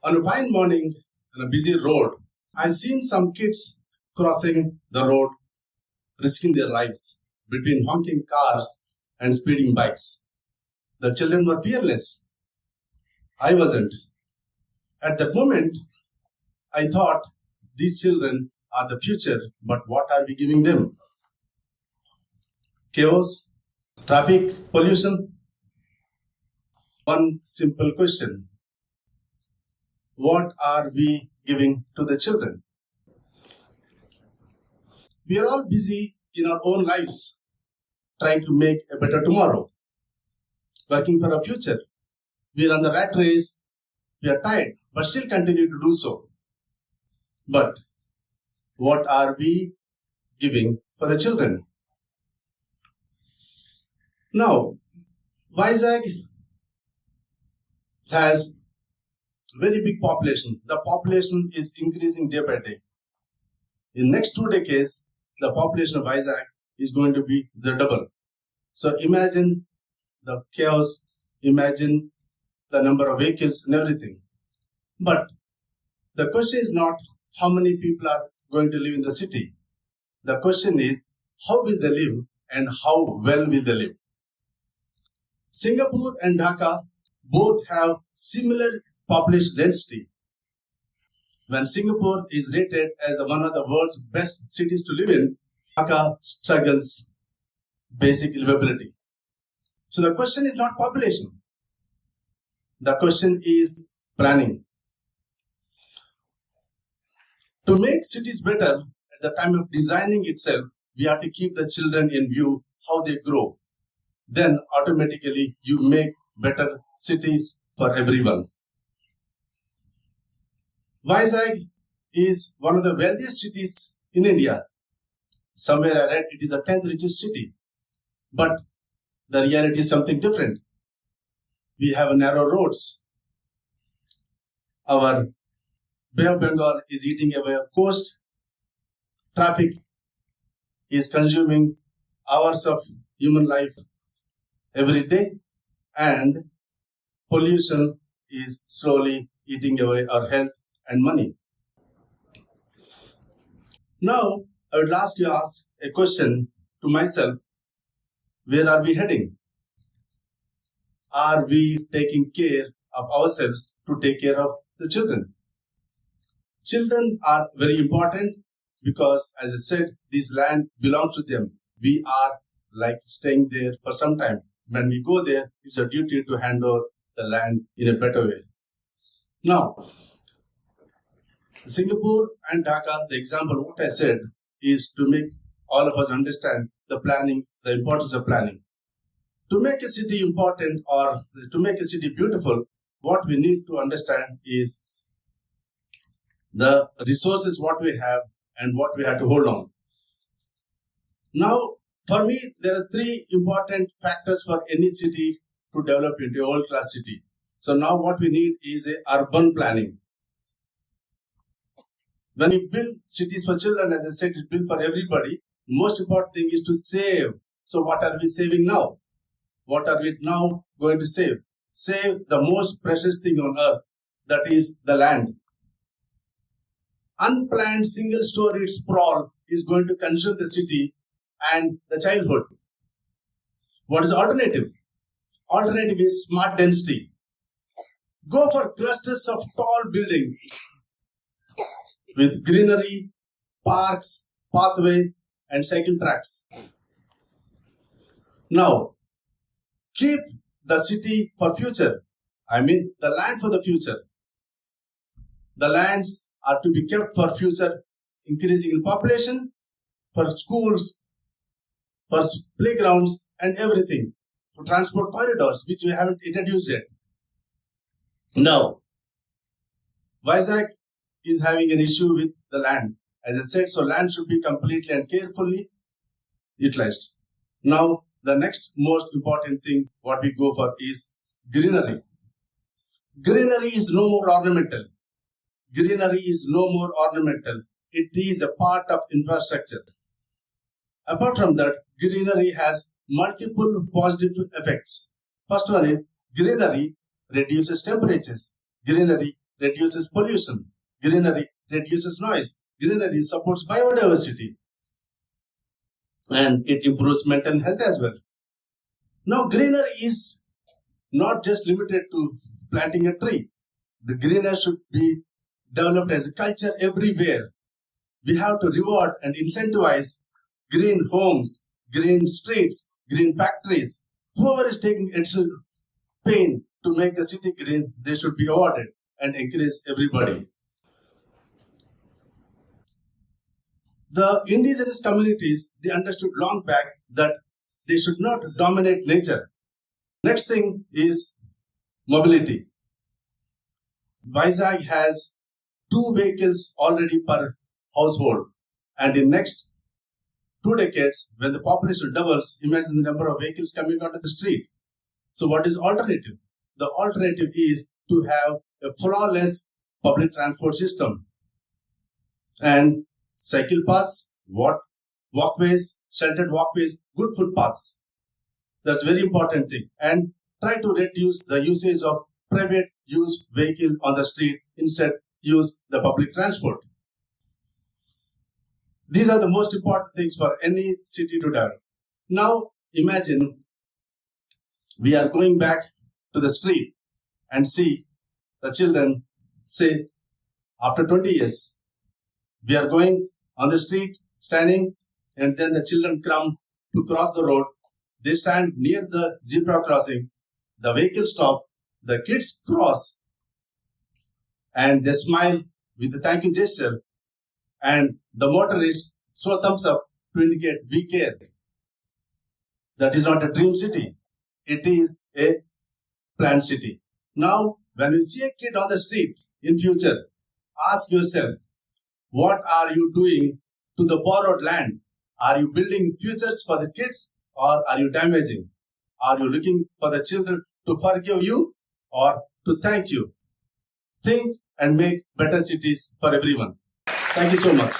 On a fine morning on a busy road, I've seen some kids crossing the road, risking their lives between honking cars and speeding bikes. The children were fearless. I wasn't. At that moment, I thought these children are the future, but what are we giving them? Chaos, traffic, pollution? One simple question. What are we giving to the children? We are all busy in our own lives, trying to make a better tomorrow, working for a future. We are on the rat race. We are tired, but still continue to do so. But what are we giving for the children? Now, Vizag has very big population. The population is increasing day by day. In next 2 decades, the population of Vizag is going to be the double. So imagine the chaos, imagine the number of vehicles and everything. But the question is not how many people are going to live in the city. The question is how will they live and how well will they live. Singapore and Dhaka both have similar population density. When Singapore is rated as one of the world's best cities to live in, Dhaka struggles basic livability. So the question is not population. The question is planning. To make cities better, at the time of designing itself, we have to keep the children in view, how they grow. Then automatically you make better cities for everyone. Vizag is one of the wealthiest cities in India. Somewhere I read it is the 10th richest city. But the reality is something different. We have narrow roads. Our Bay of Bengal is eating away our coast. Traffic is consuming hours of human life every day. And pollution is slowly eating away our health and money. Now, I would ask a question to myself. Where are we heading? Are we taking care of ourselves to take care of the children? Children are very important because, as I said, this land belongs to them. We are like staying there for some time. When we go there, it's our duty to hand over the land in a better way. Now, Singapore and Dhaka, the example what I said is to make all of us understand the planning, the importance of planning. To make a city important or to make a city beautiful, what we need to understand is the resources what we have and what we have to hold on. Now, for me, there are 3 important factors for any city to develop into a world-class city. So now what we need is a urban planning. When we build cities for children, as I said, it's built for everybody. Most important thing is to save. So what are we saving now? What are we now going to save? Save the most precious thing on earth, that is the land. Unplanned single-story sprawl is going to consume the city and the childhood. What is the alternative? Alternative is smart density. Go for clusters of tall buildings with greenery, parks, pathways, and cycle tracks. Now, keep the city for future. I mean, the land for the future. The lands are to be kept for future increasing in population, for schools, for playgrounds, and everything. For transport corridors, which we haven't introduced yet. Now, Vizag is having an issue with the land. As I said, so land should be completely and carefully utilized. Now, the next most important thing what we go for is greenery. Greenery is no more ornamental. Greenery is no more ornamental. It is a part of infrastructure. Apart from that, greenery has multiple positive effects. First one is greenery reduces temperatures. Greenery reduces pollution. Greenery reduces noise. Greenery supports biodiversity. And it improves mental health as well. Now, greenery is not just limited to planting a tree. The greenery should be developed as a culture everywhere. We have to reward and incentivize green homes, green streets, green factories. Whoever is taking additional pain to make the city green, they should be awarded and encourage everybody. The indigenous communities, they understood long back that they should not dominate nature. Next thing is mobility. Vizag has 2 vehicles already per household, and in next 2 decades, when the population doubles, imagine the number of vehicles coming onto the street. So what is alternative? The alternative is to have a flawless public transport system and cycle paths, walkways, sheltered walkways, good footpaths. That's a very important thing. And try to reduce the usage of private use vehicle on the street. Instead, use the public transport. These are the most important things for any city to develop. Now, imagine we are going back to the street and see the children, say, after 20 years, we are going on the street, standing, and then the children come to cross the road. They stand near the zebra crossing. The vehicle stop. The kids cross. And they smile with a thank you gesture. And the motorists throw thumbs up to indicate we care. That is not a dream city. It is a planned city. Now, when you see a kid on the street in future, ask yourself, what are you doing to the borrowed land? Are you building futures for the kids or are you damaging? Are you looking for the children to forgive you or to thank you? Think and make better cities for everyone. Thank you so much.